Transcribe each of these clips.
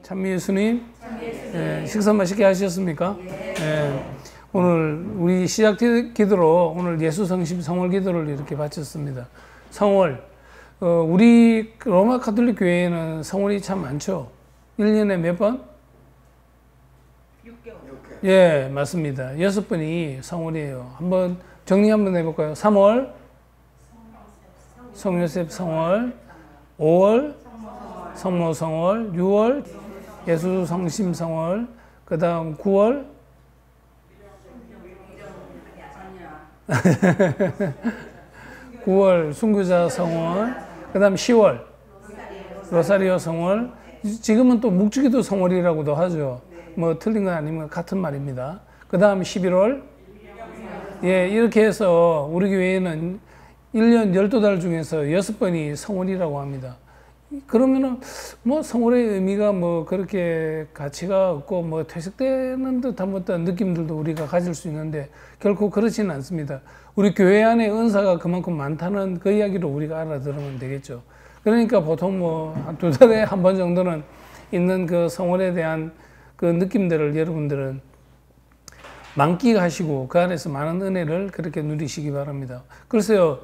찬미 예수님, 식사 맛있게 하셨습니까? 오늘 우리 시작 기도로 오늘 예수 성심 성월 기도를 이렇게 바쳤습니다. 성월, 우리 로마 가톨릭 교회에는 성월이 참 많죠. 1년에 몇 번? 6개월. 예, 맞습니다. 6번이 성월이에요. 한번 정리 한번 해볼까요? 3월, 성요셉 성월, 5월, 성모 성월, 6월, 예수 성심 성월, 그 다음 9월, 9월 순교자 성월, 그 다음 10월 로사리오 성월, 지금은 또 묵주기도 성월이라고도 하죠. 뭐 틀린 건 아니면 같은 말입니다. 그 다음 11월, 예, 이렇게 해서 우리 교회에는 1년 12달 중에서 6번이 성월이라고 합니다. 그러면은 뭐 성월의 의미가 뭐 그렇게 가치가 없고 뭐 퇴색되는 듯한 어떤 느낌들도 우리가 가질 수 있는데 결코 그렇지는 않습니다. 우리 교회 안에 은사가 그만큼 많다는 그 이야기를 우리가 알아들으면 되겠죠. 그러니까 보통 뭐 한 2달에 한 번 정도는 있는 그 성월에 대한 그 느낌들을 여러분들은 만끽하시고 그 안에서 많은 은혜를 그렇게 누리시기 바랍니다. 글쎄요,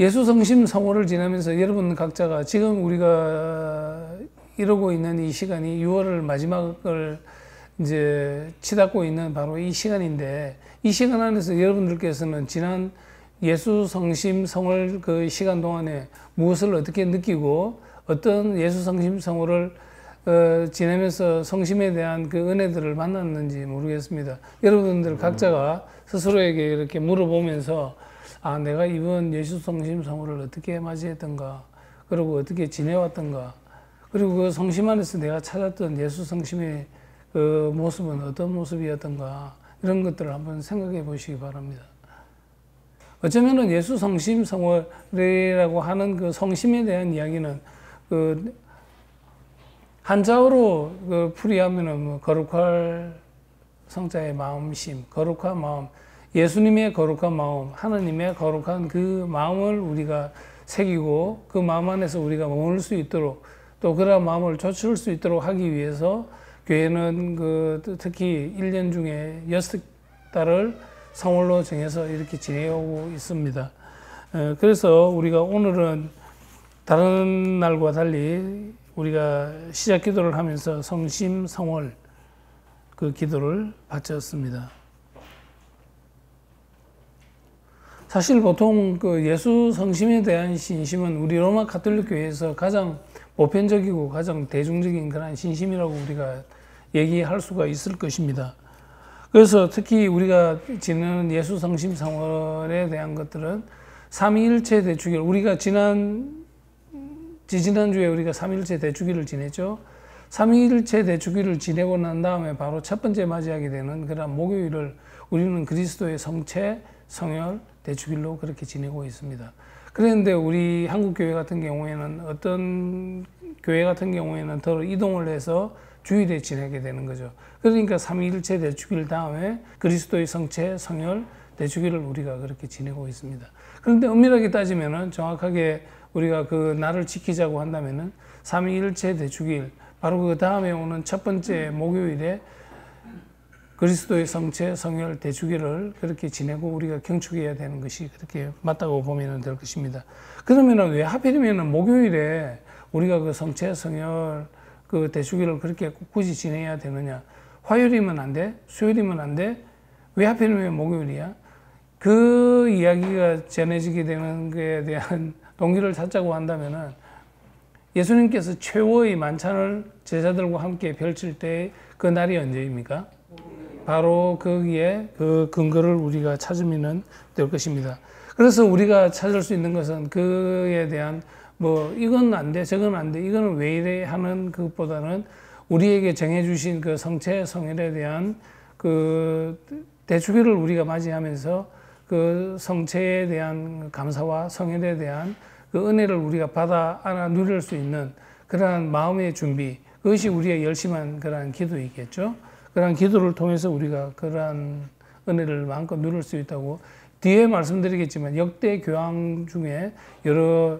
예수 성심 성월을 지나면서 여러분 각자가 지금 우리가 이러고 있는 이 시간이 6월을 마지막을 이제 치닫고 있는 바로 이 시간인데, 이 시간 안에서 여러분들께서는 지난 예수 성심 성월 그 시간 동안에 무엇을 어떻게 느끼고 어떤 예수 성심 성월을 지내면서 성심에 대한 그 은혜들을 만났는지 모르겠습니다. 여러분들 각자가 스스로에게 이렇게 물어보면서 아, 내가 이번 예수 성심 성월을 어떻게 맞이했던가, 그리고 어떻게 지내왔던가, 그리고 그 성심 안에서 내가 찾았던 예수 성심의 그 모습은 어떤 모습이었던가, 이런 것들을 한번 생각해 보시기 바랍니다. 어쩌면은 예수 성심 성월이라고 하는 그 성심에 대한 이야기는 그 한자어로 그 풀이하면은 뭐 거룩할 성자의 마음심, 거룩한 마음, 예수님의 거룩한 마음, 하나님의 거룩한 그 마음을 우리가 새기고 그 마음 안에서 우리가 머물 수 있도록, 또 그런 마음을 조출 수 있도록 하기 위해서 교회는 그 특히 1년 중에 6달을 성월로 정해서 이렇게 지내오고 있습니다. 그래서 우리가 오늘은 다른 날과 달리 우리가 시작 기도를 하면서 성심 성월 그 기도를 바쳤습니다. 사실 보통 그 예수 성심에 대한 신심은 우리 로마 가톨릭 교회에서 가장 보편적이고 가장 대중적인 그런 신심이라고 우리가 얘기할 수가 있을 것입니다. 그래서 특히 우리가 지내는 예수 성심 성월에 대한 것들은 삼위일체 대축일, 우리가 지지난주에 우리가 삼위일체 대축일을 지냈죠. 삼위일체 대축일을 지내고 난 다음에 바로 첫 번째 맞이하게 되는 그런 목요일을 우리는 그리스도의 성체, 성혈, 대축일로 그렇게 지내고 있습니다. 그런데 우리 한국교회 같은 경우에는 어떤 교회 같은 경우에는 더 이동을 해서 주일에 지내게 되는 거죠. 그러니까 삼위일체 대축일 다음에 그리스도의 성체, 성혈, 대축일을 우리가 그렇게 지내고 있습니다. 그런데 엄밀하게 따지면은 정확하게 우리가 그 날을 지키자고 한다면은 삼위일체 대축일, 바로 그 다음에 오는 첫 번째 목요일에 그리스도의 성체, 성혈, 대축일을 그렇게 지내고 우리가 경축해야 되는 것이 그렇게 맞다고 보면 될 것입니다. 그러면은 왜 하필이면은 목요일에 우리가 그 성체, 성혈, 그 대축일을 그렇게 굳이 지내야 되느냐? 화요일이면 안 돼? 수요일이면 안 돼? 왜 하필이면 목요일이야? 그 이야기가 전해지게 되는 것에 대한 동기를 찾자고 한다면은 예수님께서 최후의 만찬을 제자들과 함께 펼칠 때 그 날이 언제입니까? 바로 거기에 그 근거를 우리가 찾으면 될 것입니다. 그래서 우리가 찾을 수 있는 것은 그에 대한 뭐 이건 안 돼, 저건 안 돼, 이거는 왜 이래 하는 것보다는 우리에게 정해주신 그 성체, 성혈에 대한 그 대축일을 우리가 맞이하면서 그 성체에 대한 감사와 성혈에 대한 그 은혜를 우리가 받아 안아 누릴 수 있는 그러한 마음의 준비, 그것이 우리의 열심한 그러한 기도이겠죠. 그러한 기도를 통해서 우리가 그러한 은혜를 마음껏 누릴 수 있다고 뒤에 말씀드리겠지만 역대 교황 중에 여러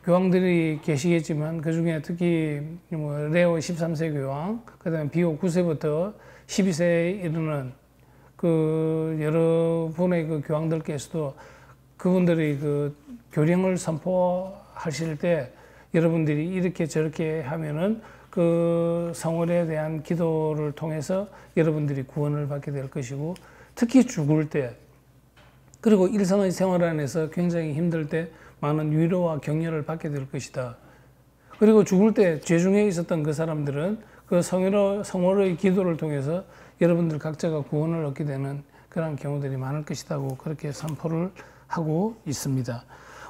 교황들이 계시겠지만 그 중에 특히 뭐 레오 13세 교황, 그다음에 비오 9세부터 12세에 이르는 그 여러 분의 그 교황들께서도 그분들이 그 교령을 선포하실 때 여러분들이 이렇게 저렇게 하면은 그 성월에 대한 기도를 통해서 여러분들이 구원을 받게 될 것이고, 특히 죽을 때 그리고 일상의 생활 안에서 굉장히 힘들 때 많은 위로와 격려를 받게 될 것이다. 그리고 죽을 때 죄 중에 있었던 그 사람들은 그 성월의 기도를 통해서 여러분들 각자가 구원을 얻게 되는 그런 경우들이 많을 것이라고 그렇게 선포를 하고 있습니다.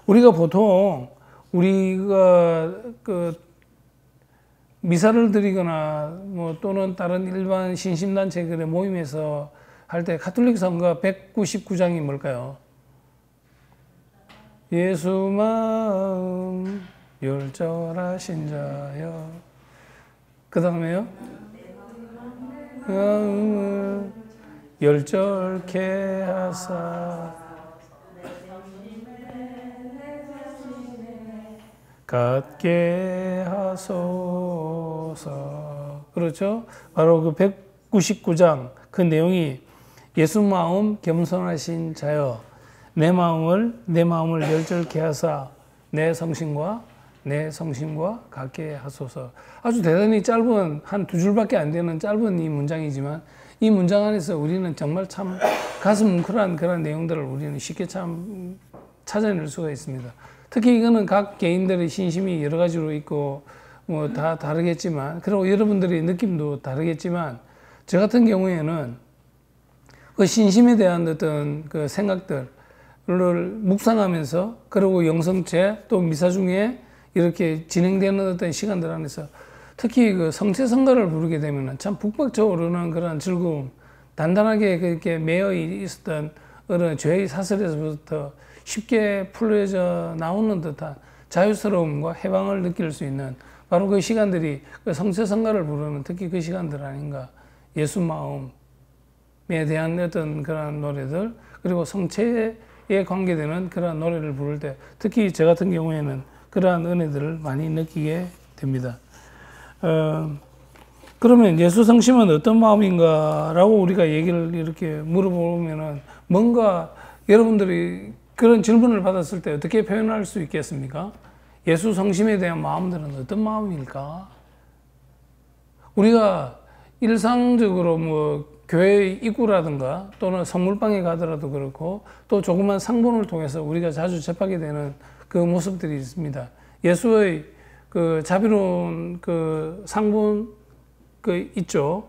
우리가 보통 우리가 그 미사를 드리거나 뭐 또는 다른 일반 신심단체들의 모임에서 할 때 가톨릭 성가 199장이 뭘까요? 예수 마음 열절하신 자여. 그 다음에요? 마음을 열절케 하사 갖게 하소서. 그렇죠? 바로 그 199장 그 내용이 예수 마음 겸손하신 자여 내 마음을 열절케 하사 내 성심과 갖게 하소서. 아주 대단히 짧은 한 두 줄밖에 안 되는 짧은 이 문장이지만 이 문장 안에서 우리는 정말 참 가슴 뭉클한 그런 내용들을 우리는 쉽게 참 찾아낼 수가 있습니다. 특히 이거는 각 개인들의 신심이 여러 가지로 있고 뭐 다 다르겠지만, 그리고 여러분들의 느낌도 다르겠지만, 저 같은 경우에는 그 신심에 대한 어떤 그 생각들을 묵상하면서, 그리고 영성체 또 미사 중에 이렇게 진행되는 어떤 시간들 안에서 특히 그 성체 성가를 부르게 되면은 참 북박쳐 오르는 그런 즐거움, 단단하게 그렇게 매여 있었던 그런 죄의 사슬에서부터 쉽게 풀려져 나오는 듯한 자유스러움과 해방을 느낄 수 있는 바로 그 시간들이 그 성체 성가를 부르는 특히 그 시간들 아닌가. 예수 마음에 대한 어떤 그런 노래들, 그리고 성체에 관계되는 그런 노래를 부를 때 특히 저 같은 경우에는 그러한 은혜들을 많이 느끼게 됩니다. 그러면 예수 성심은 어떤 마음인가라고 우리가 얘기를 이렇게 물어보면은 뭔가 여러분들이 그런 질문을 받았을 때 어떻게 표현할 수 있겠습니까? 예수 성심에 대한 마음들은 어떤 마음일까? 우리가 일상적으로 뭐 교회 입구라든가 또는 성물방에 가더라도 그렇고 또 조그만 상본을 통해서 우리가 자주 접하게 되는 그 모습들이 있습니다. 예수의 그 자비로운 그 상본 그 있죠.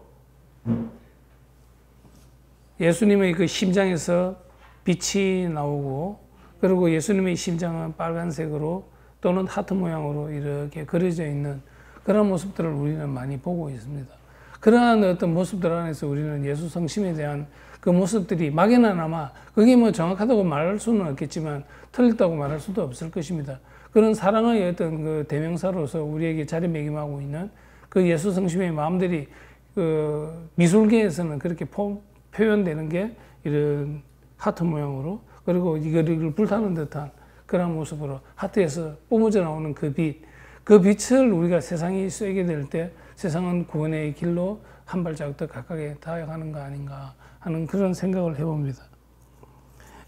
예수님의 그 심장에서 빛이 나오고, 그리고 예수님의 심장은 빨간색으로 또는 하트 모양으로 이렇게 그려져 있는 그런 모습들을 우리는 많이 보고 있습니다. 그러한 어떤 모습들 안에서 우리는 예수 성심에 대한 그 모습들이 막연하나마 그게 뭐 정확하다고 말할 수는 없겠지만 틀렸다고 말할 수도 없을 것입니다. 그런 사랑의 어떤 그 대명사로서 우리에게 자리매김하고 있는 그 예수 성심의 마음들이 그 미술계에서는 그렇게 표현되는 게 이런 하트 모양으로, 그리고 이거를 불타는 듯한 그런 모습으로 하트에서 뿜어져 나오는 그 빛, 그 빛을 우리가 세상이 쐬게 될 때 세상은 구원의 길로 한 발자국 더 가깝게 다가가는 거 아닌가 하는 그런 생각을 해봅니다.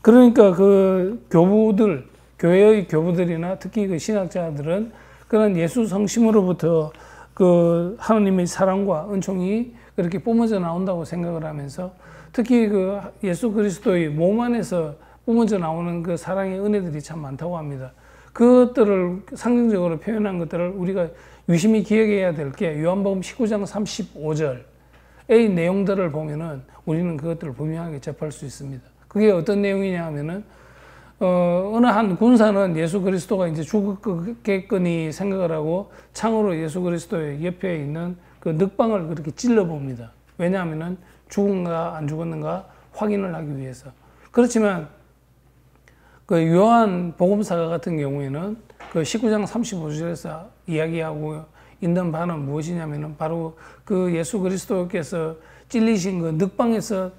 그러니까 그 교부들, 교회의 교부들이나 특히 그 신학자들은 그런 예수 성심으로부터 그 하나님의 사랑과 은총이 그렇게 뿜어져 나온다고 생각을 하면서, 특히 그 예수 그리스도의 몸 안에서 뿜어져 나오는 그 사랑의 은혜들이 참 많다고 합니다. 그것들을 상징적으로 표현한 것들을 우리가 유심히 기억해야 될 게 요한복음 19장 35절의 내용들을 보면은 우리는 그것들을 분명하게 접할 수 있습니다. 그게 어떤 내용이냐 하면은 어느 한 군사는 예수 그리스도가 이제 죽겠거니 생각을 하고 창으로 예수 그리스도의 옆에 있는 그 늑방을 그렇게 찔러봅니다. 왜냐하면은 죽은가 안 죽었는가 확인을 하기 위해서. 그렇지만 그 요한 복음사가 같은 경우에는 그 19장 35절에서 이야기하고 있는 바는 무엇이냐면은 바로 그 예수 그리스도께서 찔리신 그 늑방에서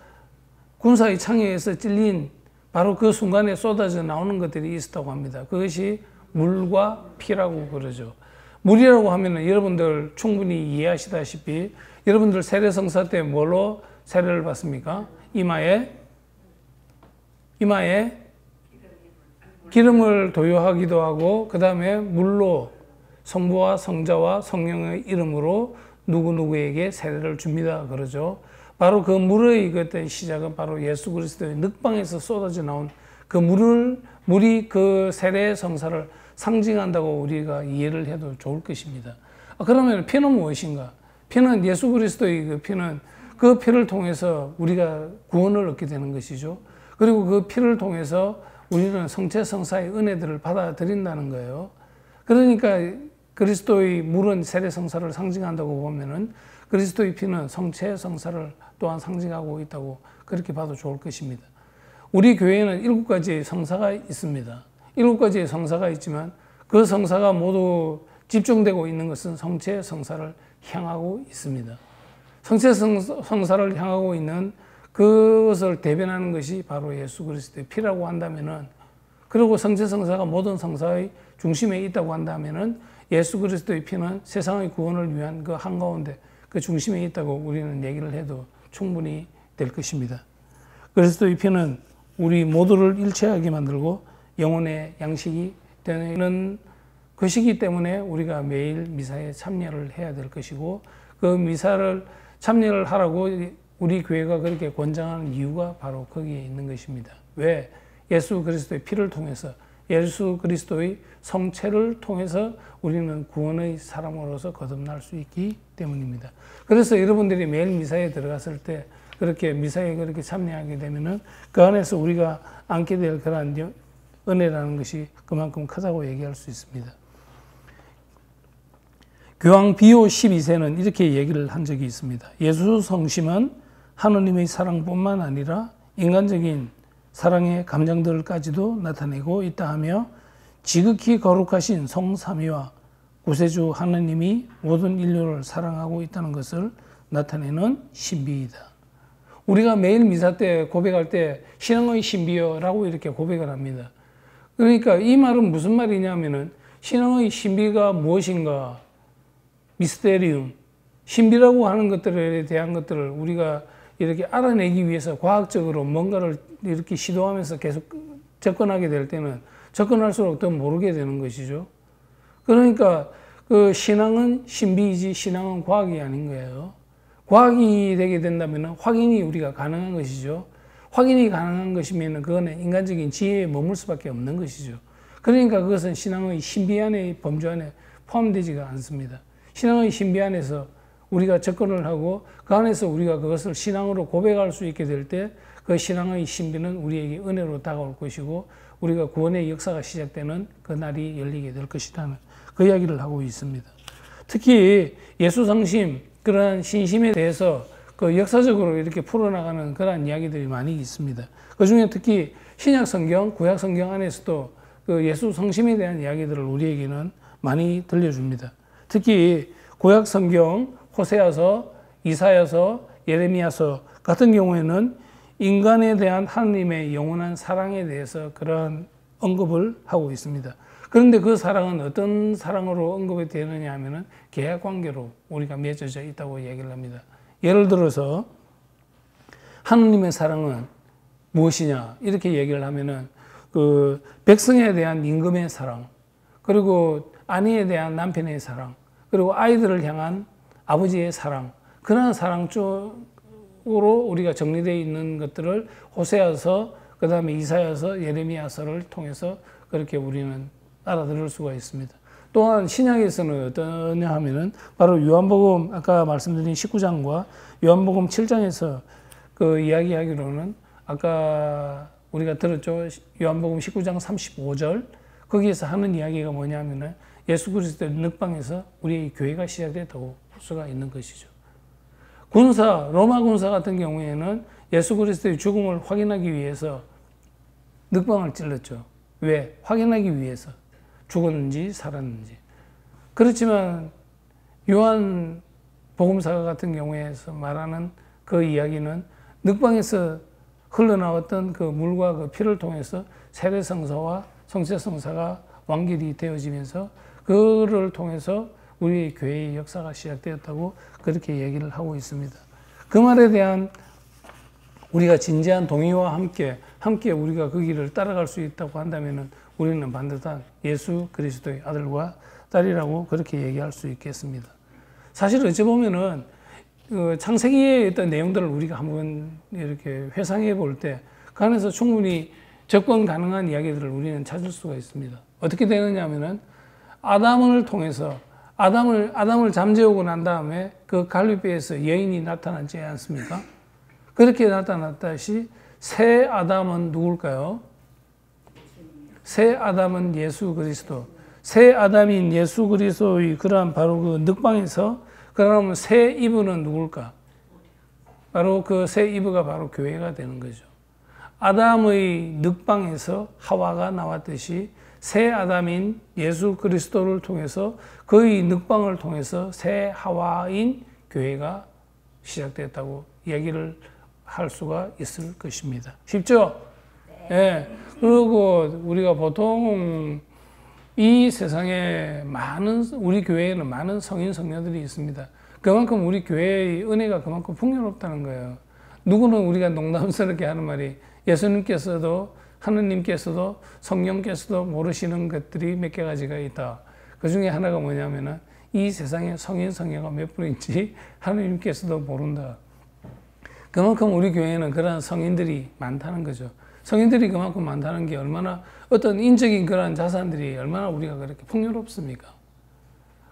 군사의 창에 의해서 찔린 바로 그 순간에 쏟아져 나오는 것들이 있었다고 합니다. 그것이 물과 피라고 그러죠. 물이라고 하면은 여러분들 충분히 이해하시다시피 여러분들 세례성사 때 뭘로 세례를 받습니까? 이마에 기름을 도유하기도 하고 그 다음에 물로 성부와 성자와 성령의 이름으로 누구누구에게 세례를 줍니다. 그러죠. 바로 그 물의 그때 시작은 바로 예수 그리스도의 늑방에서 쏟아져 나온 그 물이 그 세례 성사를 상징한다고 우리가 이해를 해도 좋을 것입니다. 그러면 피는 무엇인가? 피는 예수 그리스도의 그 피는 그 피를 통해서 우리가 구원을 얻게 되는 것이죠. 그리고 그 피를 통해서 우리는 성체 성사의 은혜들을 받아들인다는 거예요. 그러니까 그리스도의 물은 세례 성사를 상징한다고 보면은 그리스도의 피는 성체 성사를 또한 상징하고 있다고 그렇게 봐도 좋을 것입니다. 우리 교회에는 7가지의 성사가 있습니다. 7가지의 성사가 있지만 그 성사가 모두 집중되고 있는 것은 성체 성사를 향하고 있습니다. 성체 성사를 향하고 있는 그것을 대변하는 것이 바로 예수 그리스도의 피라고 한다면은, 그리고 성체 성사가 모든 성사의 중심에 있다고 한다면은 예수 그리스도의 피는 세상의 구원을 위한 그 한가운데 그 중심에 있다고 우리는 얘기를 해도 충분히 될 것입니다. 그리스도의 피는 우리 모두를 일체하게 만들고 영혼의 양식이 되는 것이기 때문에 우리가 매일 미사에 참여를 해야 될 것이고, 그 미사를 참여를 하라고 우리 교회가 그렇게 권장하는 이유가 바로 거기에 있는 것입니다. 왜? 예수 그리스도의 피를 통해서, 예수 그리스도의 성체를 통해서 우리는 구원의 사람으로서 거듭날 수 있기 때문입니다. 그래서 여러분들이 매일 미사에 들어갔을 때 그렇게 미사에 그렇게 참여하게 되면은 그 안에서 우리가 안게 될 그러한 은혜라는 것이 그만큼 크다고 얘기할 수 있습니다. 교황 비오 12세는 이렇게 얘기를 한 적이 있습니다. 예수 성심은 하느님의 사랑뿐만 아니라 인간적인 사랑의 감정들까지도 나타내고 있다 하며, 지극히 거룩하신 성삼위와 구세주 하느님이 모든 인류를 사랑하고 있다는 것을 나타내는 신비이다. 우리가 매일 미사 때 고백할 때 신앙의 신비여라고 이렇게 고백을 합니다. 그러니까 이 말은 무슨 말이냐면은 신앙의 신비가 무엇인가, 미스테리움, 신비라고 하는 것들에 대한 것들을 우리가 이렇게 알아내기 위해서 과학적으로 뭔가를 이렇게 시도하면서 계속 접근하게 될 때는 접근할수록 더 모르게 되는 것이죠. 그러니까 그 신앙은 신비이지 신앙은 과학이 아닌 거예요. 과학이 되게 된다면 확인이 우리가 가능한 것이죠. 확인이 가능한 것이면 그거는 인간적인 지혜에 머물 수밖에 없는 것이죠. 그러니까 그것은 신앙의 신비 안에, 범주 안에 포함되지가 않습니다. 신앙의 신비 안에서 우리가 접근을 하고 그 안에서 우리가 그것을 신앙으로 고백할 수 있게 될 때 그 신앙의 신비는 우리에게 은혜로 다가올 것이고 우리가 구원의 역사가 시작되는 그 날이 열리게 될 것이라는 그 이야기를 하고 있습니다. 특히 예수 성심, 그러한 신심에 대해서 그 역사적으로 이렇게 풀어나가는 그러한 이야기들이 많이 있습니다. 그 중에 특히 신약 성경, 구약 성경 안에서도 그 예수 성심에 대한 이야기들을 우리에게는 많이 들려줍니다. 특히 구약 성경, 호세아서, 이사야서, 예레미야서 같은 경우에는 인간에 대한 하나님의 영원한 사랑에 대해서 그러한 언급을 하고 있습니다. 그런데 그 사랑은 어떤 사랑으로 언급이 되느냐 하면은 계약 관계로 우리가 맺어져 있다고 얘기를 합니다. 예를 들어서 하나님의 사랑은 무엇이냐 이렇게 얘기를 하면은 그 백성에 대한 임금의 사랑, 그리고 아내에 대한 남편의 사랑, 그리고 아이들을 향한 아버지의 사랑, 그러한 사랑 쪽으로 우리가 정리되어 있는 것들을 호세아서, 그 다음에 이사야서, 예레미야서를 통해서 그렇게 우리는 알아들을 수가 있습니다. 또한 신약에서는 어떠냐 하면은 바로 요한복음 아까 말씀드린 19장과 요한복음 7장에서 그 이야기하기로는 아까 우리가 들었죠. 요한복음 19장 35절 거기에서 하는 이야기가 뭐냐면은 예수 그리스도의 늑방에서 우리의 교회가 시작됐다고 볼 수가 있는 것이죠. 군사, 로마 군사 같은 경우에는 예수 그리스도의 죽음을 확인하기 위해서 늑방을 찔렀죠. 왜? 확인하기 위해서. 죽었는지 살았는지. 그렇지만 요한 복음사 같은 경우에서 말하는 그 이야기는 늑방에서 흘러나왔던 그 물과 그 피를 통해서 세례성사와 성체성사가 완결이 되어지면서 그를 통해서 우리 교회의 역사가 시작되었다고 그렇게 얘기를 하고 있습니다. 그 말에 대한 우리가 진지한 동의와 함께 우리가 그 길을 따라갈 수 있다고 한다면은 우리는 반듯한 예수 그리스도의 아들과 딸이라고 그렇게 얘기할 수 있겠습니다. 사실 어찌 보면은 창세기의 어떤 내용들을 우리가 한번 이렇게 회상해 볼 때 그 안에서 충분히 접근 가능한 이야기들을 우리는 찾을 수가 있습니다. 어떻게 되느냐 하면은 아담을 통해서 아담을 잠재우고 난 다음에 그 갈빗배에서 여인이 나타나지 않습니까? 그렇게 나타났다시 새 아담은 누굴까요? 새 아담은 예수 그리스도. 새 아담인 예수 그리스도의 그러한 바로 그 늑방에서 그러면 새 이브는 누굴까? 바로 그 새 이브가 바로 교회가 되는 거죠. 아담의 늑방에서 하와가 나왔듯이 새 아담인 예수 그리스도를 통해서 그의 늑방을 통해서 새 하와인 교회가 시작됐다고 얘기를 할 수가 있을 것입니다. 쉽죠? 네. 그리고 우리가 보통 이 세상에 우리 교회에는 많은 성인 성녀들이 있습니다. 그만큼 우리 교회의 은혜가 그만큼 풍요롭다는 거예요. 누구는 우리가 농담스럽게 하는 말이 예수님께서도 하느님께서도 성령께서도 모르시는 것들이 몇 개 가지가 있다. 그 중에 하나가 뭐냐면은 이 세상에 성인 성녀가 몇 분인지 하느님께서도 모른다. 그만큼 우리 교회에는 그러한 성인들이 많다는 거죠. 성인들이 그만큼 많다는 게 얼마나 어떤 인적인 그러한 자산들이 얼마나 우리가 그렇게 풍요롭습니까?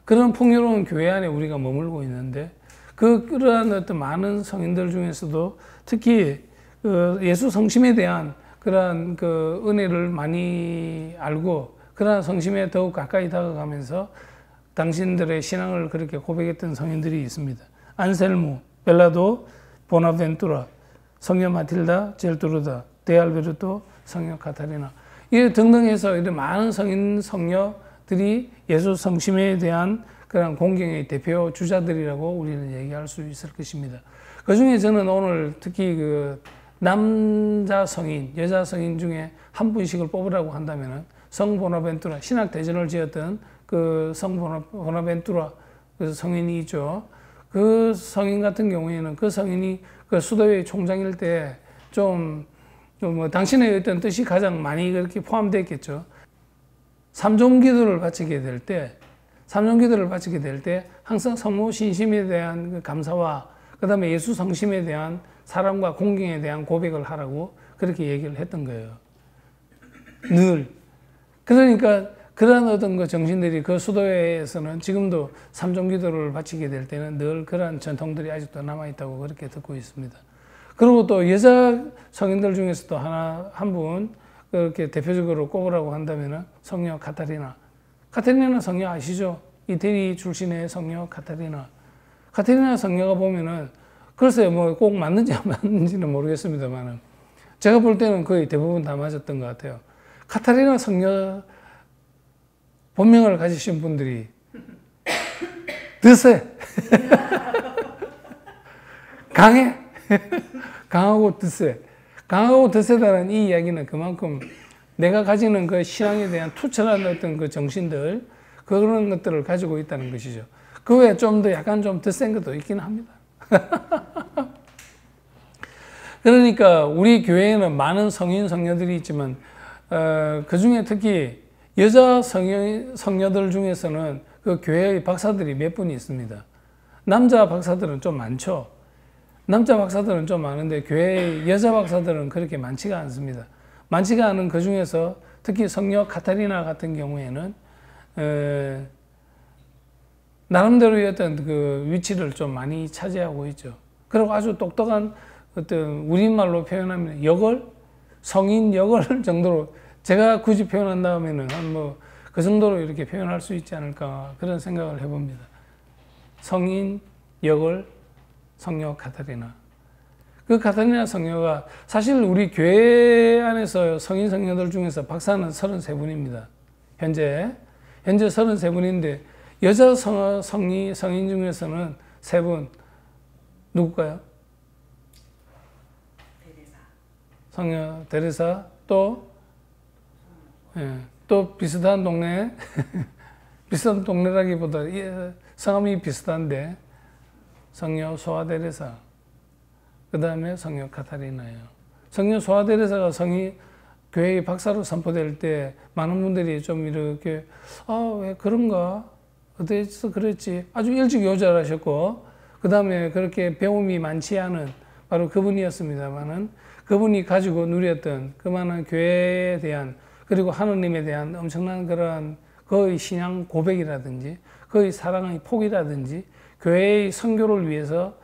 그런 풍요로운 교회 안에 우리가 머물고 있는데 그러한 어떤 많은 성인들 중에서도 특히 예수 성심에 대한 그러한 그 은혜를 많이 알고 그러한 성심에 더욱 가까이 다가가면서 당신들의 신앙을 그렇게 고백했던 성인들이 있습니다. 안셀무, 벨라도, 보나벤투라, 성녀 마틸다, 젤투르다, 데알베르토, 성녀 카타리나 이 등등 해서 이런 많은 성인 성녀들이 예수 성심에 대한 그런 공경의 대표 주자들이라고 우리는 얘기할 수 있을 것입니다. 그 중에 저는 오늘 특히 그 남자 성인, 여자 성인 중에 한 분씩을 뽑으라고 한다면은 성 보나벤투라, 신학 대전을 지었던 그 성 보나벤투라 그 성인이 있죠. 그 성인 같은 경우에는 그 성인이 그 수도회 총장일 때 뭐 당신의 어떤 뜻이 가장 많이 그렇게 포함되어 있겠죠. 삼종기도를 바치게 될 때 항상 성모 신심에 대한 그 감사와 그 다음에 예수 성심에 대한 사랑과 공경에 대한 고백을 하라고 그렇게 얘기를 했던 거예요. 늘. 그러니까 그러한 어떤 그 정신들이 그 수도회에서는 지금도 삼종기도를 바치게 될 때는 늘 그러한 전통들이 아직도 남아있다고 그렇게 듣고 있습니다. 그리고 또 여자 성인들 중에서도 한 분 그렇게 대표적으로 꼽으라고 한다면은 성녀 카타리나. 카타리나 성녀 아시죠? 이태리 출신의 성녀 카타리나. 카타리나 성녀가 보면은 글쎄요, 뭐 꼭 맞는지 안 맞는지는 모르겠습니다만은 제가 볼 때는 거의 대부분 다 맞았던 것 같아요. 카타리나 성녀 본명을 가지신 분들이 드세. 강해. 강하고 드세. 강하고 드세다는 이 이야기는 그만큼 내가 가지는 그 신앙에 대한 투철한 어떤 그 정신들, 그런 것들을 가지고 있다는 것이죠. 그 외에 좀 더 약간 좀 더 센 것도 있긴 합니다. 그러니까 우리 교회에는 많은 성인, 성녀들이 있지만, 그 중에 특히 여자 성녀들 중에서는 그 교회의 박사들이 몇 분이 있습니다. 남자 박사들은 좀 많죠. 남자 박사들은 좀 많은데 교회의 여자 박사들은 그렇게 많지가 않습니다. 많지가 않은 그 중에서 특히 성녀 카타리나 같은 경우에는 나름대로의 어떤 그 위치를 좀 많이 차지하고 있죠. 그리고 아주 똑똑한 어떤 우리말로 표현하면 성인 여걸 정도로 제가 굳이 표현한다면은 한 뭐 그 정도로 이렇게 표현할 수 있지 않을까 그런 생각을 해봅니다. 성인 여걸 성녀 카타리나. 그 카타리나 성녀가 사실 우리 교회 안에서 성인 성녀들 중에서 박사는 33분입니다. 현재 33분인데 여자 성인 중에서는 3분. 누굴까요? 성녀 데레사 또 또 비슷한 동네, 비슷한 동네라기보다 성함이 비슷한데 성녀 소아데레사, 그 다음에 성녀 카타리나예요. 성녀 소아데레사가 교회의 박사로 선포될 때 많은 분들이 좀 이렇게 왜 그런가? 어디서 그랬지? 아주 일찍 요절하셨고 그 다음에 그렇게 배움이 많지 않은 바로 그분이었습니다만은 그분이 가지고 누렸던 그만한 교회에 대한 그리고 하느님에 대한 엄청난 그러한 그의 신앙 고백이라든지 그의 사랑의 폭이라든지 교회의 선교를 위해서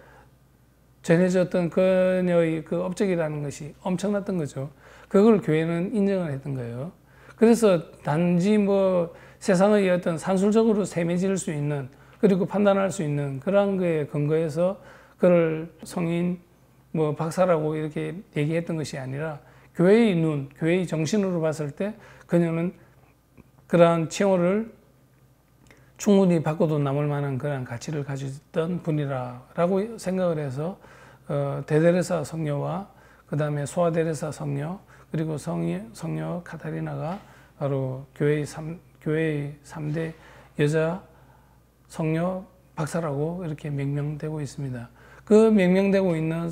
전해졌던 그녀의 그 업적이라는 것이 엄청났던 거죠. 그걸 교회는 인정을 했던 거예요. 그래서 단지 세상의 어떤 산술적으로 세매질 수 있는 그리고 판단할 수 있는 그런 거에 근거해서 그를 성인 박사라고 이렇게 얘기했던 것이 아니라 교회의 눈, 교회의 정신으로 봤을 때 그녀는 그러한 칭호를 충분히 받고도 남을 만한 그런 가치를 가졌던 분이라고 생각을 해서 대데레사 성녀와 그 다음에 소아데레사 성녀 그리고 성녀 카타리나가 바로 교회의 3대 여자 성녀 박사라고 이렇게 명명되고 있습니다. 그 명명되고 있는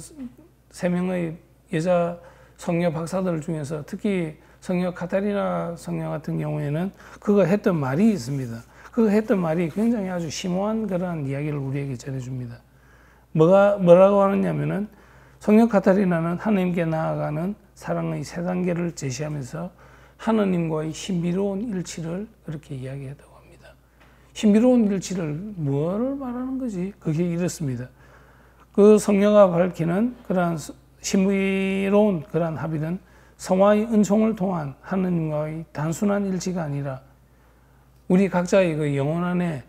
3명의 여자 성녀 박사들 중에서 특히 성녀 카타리나 성녀 같은 경우에는 그가 했던 말이 있습니다. 그가 했던 말이 굉장히 아주 심오한 그런 이야기를 우리에게 전해줍니다. 뭐라고 하느냐면은 성녀 카타리나는 하나님께 나아가는 사랑의 3단계를 제시하면서 하나님과의 신비로운 일치를 그렇게 이야기했다고 합니다. 신비로운 일치를 뭐를 말하는 거지? 그게 이렇습니다. 그 성녀가 밝히는 그러한 신비로운 그러한 합의는 성화의 은총을 통한 하나님과의 단순한 일치가 아니라 우리 각자의 그 영혼 안에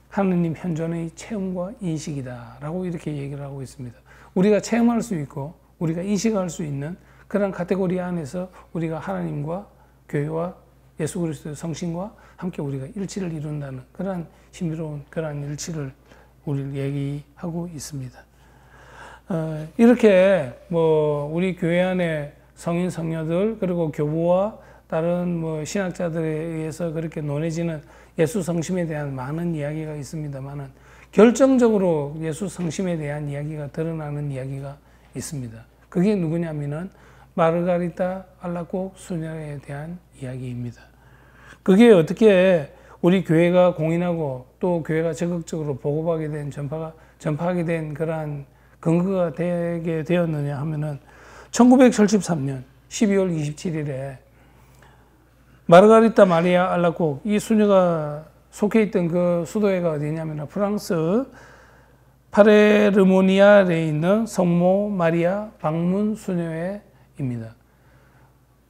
하나님 현존의 체험과 인식이다라고 이렇게 얘기를 하고 있습니다. 우리가 체험할 수 있고 우리가 인식할 수 있는 그런 카테고리 안에서 우리가 하나님과 교회와 예수 그리스도의 성신과 함께 우리가 일치를 이룬다는 그런 신비로운 그런 일치를 우리를 얘기하고 있습니다. 이렇게 우리 교회 안에 성인 성녀들 그리고 교부와 다른 신학자들에 의해서 그렇게 논해지는 예수 성심에 대한 많은 이야기가 있습니다만은 결정적으로 예수 성심에 대한 이야기가 드러나는 이야기가 있습니다. 그게 누구냐면은 마르가리타 알라콕 수녀에 대한 이야기입니다. 그게 어떻게 우리 교회가 공인하고 또 교회가 적극적으로 보고하게 된 전파하게 된 그러한 근거가 되게 되었느냐 하면은 1973년 12월 27일에 마르가리타 마리아 알라콕 이 수녀가 속해 있던 그 수도회가 어디냐면 프랑스 파레르모니아에 있는 성모 마리아 방문 수녀회입니다.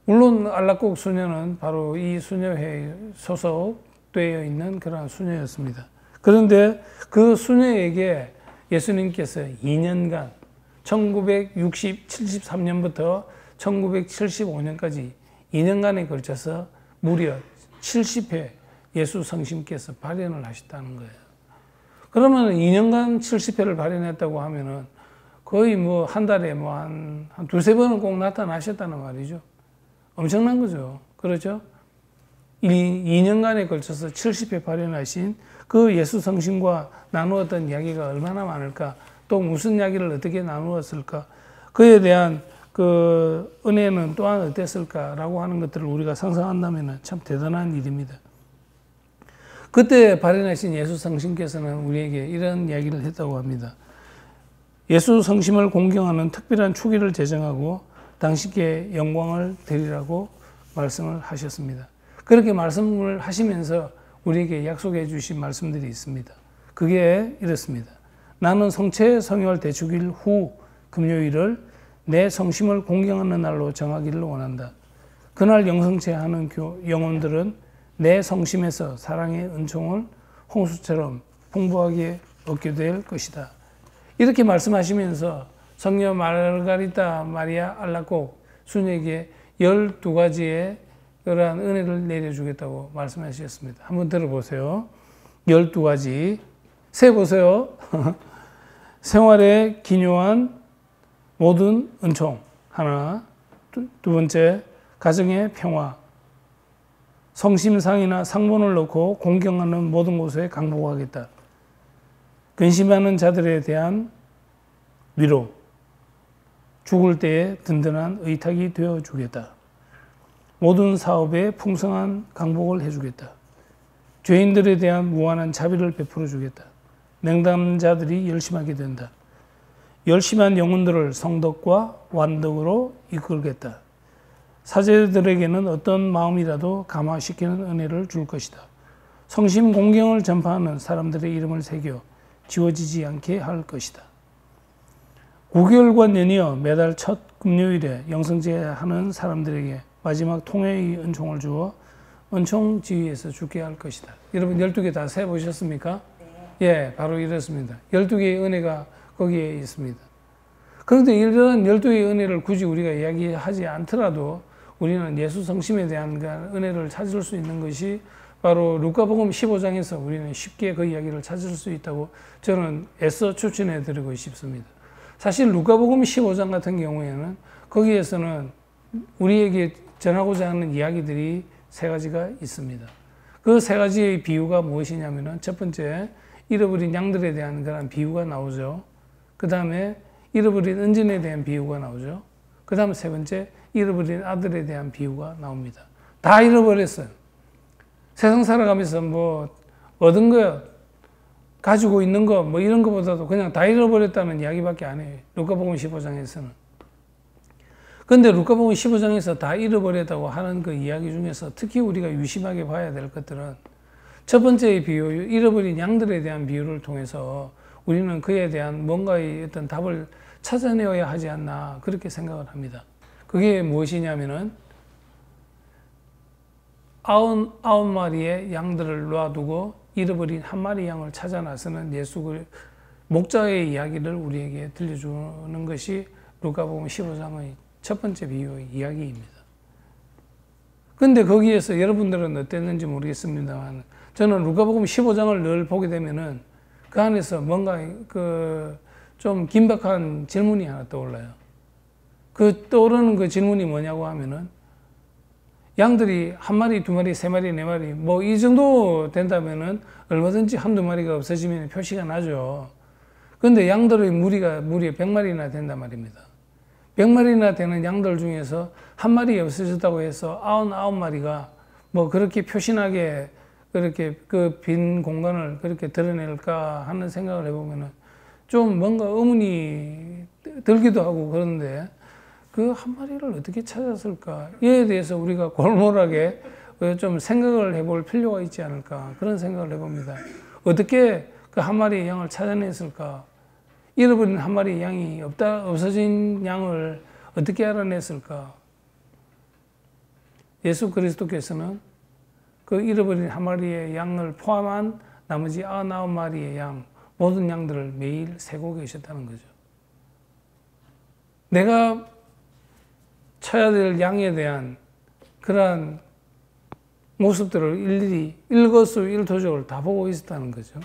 물론 알라콕 수녀는 바로 이 수녀회에 소속되어 있는 그러한 수녀였습니다. 그런데 그 수녀에게 예수님께서 2년간 1973년부터 1975년까지 2년간에 걸쳐서 무려 70회 예수 성심께서 발현을 하셨다는 거예요. 그러면 2년간 70회를 발현했다고 하면은 거의 한 달에 한 두세 번은 꼭 나타나셨다는 말이죠. 엄청난 거죠. 그렇죠? 2년간에 걸쳐서 70회 발현하신 그 예수 성심과 나누었던 이야기가 얼마나 많을까? 또 무슨 이야기를 어떻게 나누었을까? 그에 대한 그 은혜는 또한 어땠을까라고 하는 것들을 우리가 상상한다면 참 대단한 일입니다. 그때 발현하신 예수 성심께서는 우리에게 이런 이야기를 했다고 합니다. 예수 성심을 공경하는 특별한 축일을 제정하고 당신께 영광을 드리라고 말씀을 하셨습니다. 그렇게 말씀을 하시면서 우리에게 약속해 주신 말씀들이 있습니다. 그게 이렇습니다. 나는 성체 성혈 대축일 후 금요일을 내 성심을 공경하는 날로 정하기를 원한다. 그날 영성체하는 영혼들은 내 성심에서 사랑의 은총을 홍수처럼 풍부하게 얻게 될 것이다. 이렇게 말씀하시면서 성녀 마르가리타 마리아 알라콕 수녀에게 12가지의 그러한 은혜를 내려주겠다고 말씀하셨습니다. 한번 들어보세요. 12가지. 세보세요. 생활에 기묘한 모든 은총. 하나. 두 번째, 가정의 평화. 성심상이나 상본을 넣고 공경하는 모든 곳에 강복하겠다. 근심하는 자들에 대한 위로, 죽을 때에 든든한 의탁이 되어주겠다. 모든 사업에 풍성한 강복을 해주겠다. 죄인들에 대한 무한한 자비를 베풀어 주겠다. 냉담자들이 열심하게 된다. 열심한 영혼들을 성덕과 완덕으로 이끌겠다. 사제들에게는 어떤 마음이라도 감화시키는 은혜를 줄 것이다. 성심 공경을 전파하는 사람들의 이름을 새겨 지워지지 않게 할 것이다. 9개월간 연이어 매달 첫 금요일에 영성제 하는 사람들에게 마지막 통회의 은총을 주어 은총 지위에서 주게 할 것이다. 여러분 12개 다 세보셨습니까? 네. 예, 바로 이렇습니다. 12개의 은혜가 거기에 있습니다. 그런데 이런 12개의 은혜를 굳이 우리가 이야기하지 않더라도 우리는 예수 성심에 대한 은혜를 찾을 수 있는 것이 바로 루카복음 15장에서 우리는 쉽게 그 이야기를 찾을 수 있다고 저는 애써 추천해 드리고 싶습니다. 사실 루카복음 15장 같은 경우에는 거기에서는 우리에게 전하고자 하는 이야기들이 세 가지가 있습니다. 그 세 가지의 비유가 무엇이냐면은 첫 번째, 잃어버린 양들에 대한 그런 비유가 나오죠. 그 다음에 잃어버린 은진에 대한 비유가 나오죠. 그 다음에 세 번째, 잃어버린 아들에 대한 비유가 나옵니다. 다 잃어버렸어요. 세상 살아가면서 뭐 얻은 거, 가지고 있는 거, 뭐 이런 것보다도 그냥 다 잃어버렸다는 이야기밖에 안 해요. 루카복음 15장에서는. 근데 루카복음 15장에서 다 잃어버렸다고 하는 그 이야기 중에서 특히 우리가 유심하게 봐야 될 것들은 첫 번째의 비유, 잃어버린 양들에 대한 비유를 통해서 우리는 그에 대한 뭔가의 어떤 답을 찾아내어야 하지 않나 그렇게 생각을 합니다. 그게 무엇이냐면은 99마리의 양들을 놔두고 잃어버린 한 마리 양을 찾아 나서는 예수 목자의 이야기를 우리에게 들려주는 것이 루카복음 15장의 첫 번째 비유의 이야기입니다. 근데 거기에서 여러분들은 어땠는지 모르겠습니다만 저는 루카복음 15장을 늘 보게 되면은 그 안에서 뭔가 좀 긴박한 질문이 하나 떠올라요. 그 떠오르는 그 질문이 뭐냐고 하면은 양들이 한 마리, 두 마리, 세 마리, 네 마리 뭐 이 정도 된다면은 얼마든지 한두 마리가 없어지면 표시가 나죠. 근데 양들의 무리가 무려 100마리나 된단 말입니다. 100마리나 되는 양들 중에서 한 마리 없어졌다고 해서 99마리가 뭐 그렇게 표신하게 그렇게 그 빈 공간을 그렇게 드러낼까 하는 생각을 해보면은 좀 뭔가 의문이 들기도 하고 그런데 그 한 마리를 어떻게 찾았을까? 이에 대해서 우리가 골몰하게 좀 생각을 해볼 필요가 있지 않을까? 그런 생각을 해봅니다. 어떻게 그 한 마리의 양을 찾아냈을까? 잃어버린 한 마리의 양이 없어진 양을 어떻게 알아냈을까? 예수 그리스도께서는 그 잃어버린 한 마리의 양을 포함한 나머지 99마리의 양, 모든 양들을 매일 세고 계셨다는 거죠. 내가 쳐야 될 양에 대한 그러한 모습들을 일일이 일거수일투족을 다 보고 있었다는 거죠.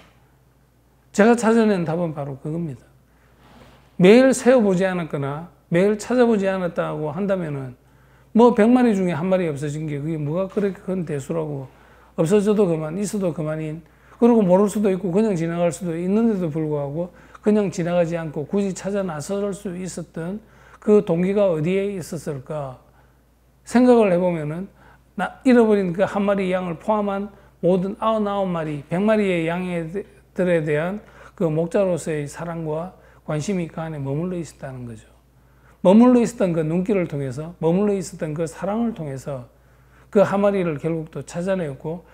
제가 찾아낸 답은 바로 그겁니다. 매일 세어보지 않았거나 매일 찾아보지 않았다고 한다면은 뭐 100마리 중에 한 마리 없어진 게 그게 뭐가 그렇게 큰 대수라고 없어져도 그만 있어도 그만인 그리고 모를 수도 있고 그냥 지나갈 수도 있는데도 불구하고 그냥 지나가지 않고 굳이 찾아 나설 수 있었던 그 동기가 어디에 있었을까 생각을 해보면은 잃어버린 그 한 마리 양을 포함한 모든 99마리, 100마리의 양들에 대한 그 목자로서의 사랑과 관심이 그 안에 머물러 있었다는 거죠. 머물러 있었던 그 눈길을 통해서, 머물러 있었던 그 사랑을 통해서 그 한 마리를 결국 또 찾아내었고,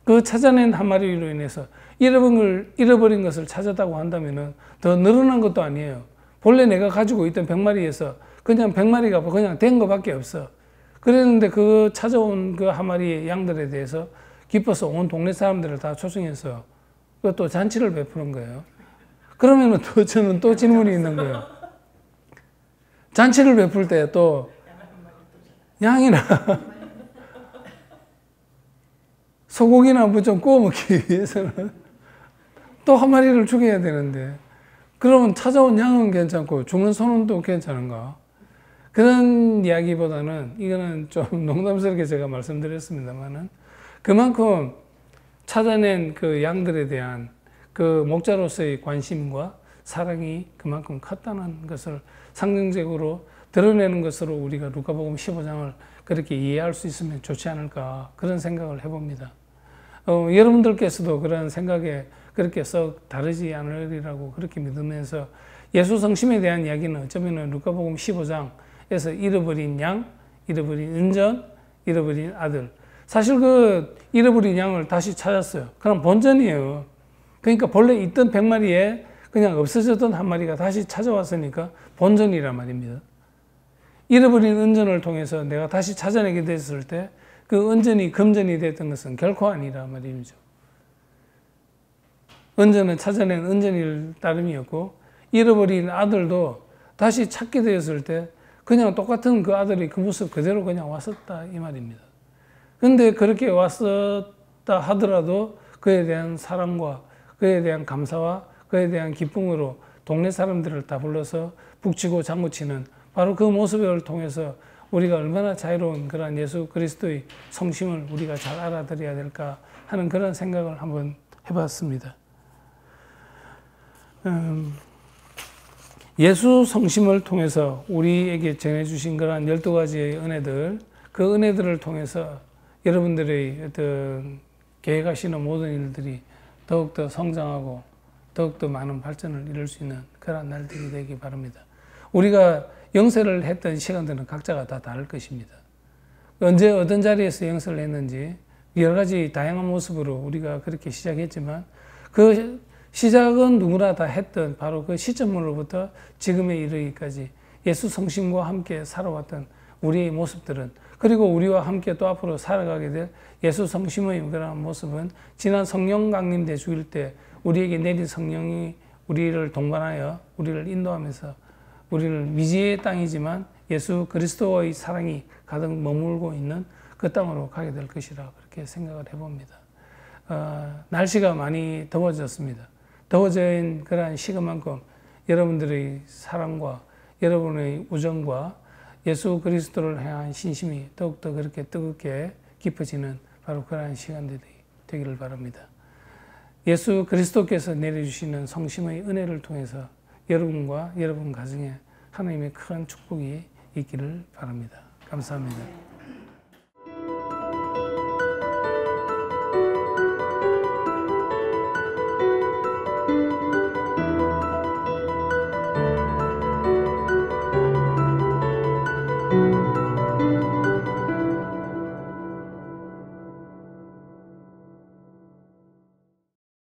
그 찾아낸 한 마리로 인해서 잃어버린 것을 찾았다고 한다면은 더 늘어난 것도 아니에요. 본래 내가 가지고 있던 100마리에서 그냥 100마리가 그냥 된 것밖에 없어. 그랬는데 그 찾아온 그 한 마리의 양들에 대해서 기뻐서 온 동네 사람들을 다 초청해서 또 잔치를 베푸는 거예요. 그러면은 또 저는 또 질문이 있는 거예요. 잔치를 베풀 때 또 양이나 소고기나 뭐 좀 구워 먹기 위해서는 또 한 마리를 죽여야 되는데 그러면 찾아온 양은 괜찮고 죽는 소는 또 괜찮은가? 그런 이야기보다는 이거는 좀 농담스럽게 제가 말씀드렸습니다만은 그만큼 찾아낸 그 양들에 대한 그 목자로서의 관심과 사랑이 그만큼 컸다는 것을 상징적으로 드러내는 것으로 우리가 누가복음 15장을 그렇게 이해할 수 있으면 좋지 않을까 그런 생각을 해봅니다. 여러분들께서도 그런 생각에 그렇게 썩 다르지 않으리라고 그렇게 믿으면서 예수 성심에 대한 이야기는 어쩌면 누가복음 15장에서 잃어버린 양, 잃어버린 은전, 잃어버린 아들. 사실 그 잃어버린 양을 다시 찾았어요. 그럼 본전이에요. 그러니까 본래 있던 100마리에 그냥 없어졌던 한 마리가 다시 찾아왔으니까 본전이란 말입니다. 잃어버린 은전을 통해서 내가 다시 찾아내게 됐을 때 그 은전이 금전이 됐던 것은 결코 아니라 말이죠. 은전은 찾아낸 은전일 따름이었고 잃어버린 아들도 다시 찾게 되었을 때 그냥 똑같은 그 아들이 그 모습 그대로 그냥 왔었다 이 말입니다. 근데 그렇게 왔었다 하더라도 그에 대한 사랑과 그에 대한 감사와 그에 대한 기쁨으로 동네 사람들을 다 불러서 북치고 장구치는 바로 그 모습을 통해서 우리가 얼마나 자유로운 그런 예수 그리스도의 성심을 우리가 잘 알아들어야 될까 하는 그런 생각을 한번 해봤습니다. 예수 성심을 통해서 우리에게 전해주신 그런 12가지의 은혜들, 그 은혜들을 통해서 여러분들의 어떤 계획하시는 모든 일들이 더욱더 성장하고 더욱더 많은 발전을 이룰 수 있는 그런 날들이 되기 바랍니다. 우리가 영세를 했던 시간들은 각자가 다 다를 것입니다. 언제 어떤 자리에서 영세를 했는지 여러 가지 다양한 모습으로 우리가 그렇게 시작했지만 그 시작은 누구나 다 했던 바로 그 시점으로부터 지금에 이르기까지 예수 성심과 함께 살아왔던 우리의 모습들은 그리고 우리와 함께 또 앞으로 살아가게 될 예수 성심의 그런 모습은 지난 성령 강림대 주일 때 우리에게 내린 성령이 우리를 동반하여 우리를 인도하면서 우리를 미지의 땅이지만 예수 그리스도의 사랑이 가득 머물고 있는 그 땅으로 가게 될 것이라 그렇게 생각을 해봅니다. 날씨가 많이 더워졌습니다. 더워진 그러한 시간만큼 여러분들의 사랑과 여러분의 우정과 예수 그리스도를 향한 신심이 더욱더 그렇게 뜨겁게 깊어지는 바로 그러한 시간들이 되기를 바랍니다. 예수 그리스도께서 내려주시는 성심의 은혜를 통해서 여러분과 여러분 가정에 하나님의 큰 축복이 있기를 바랍니다. 감사합니다.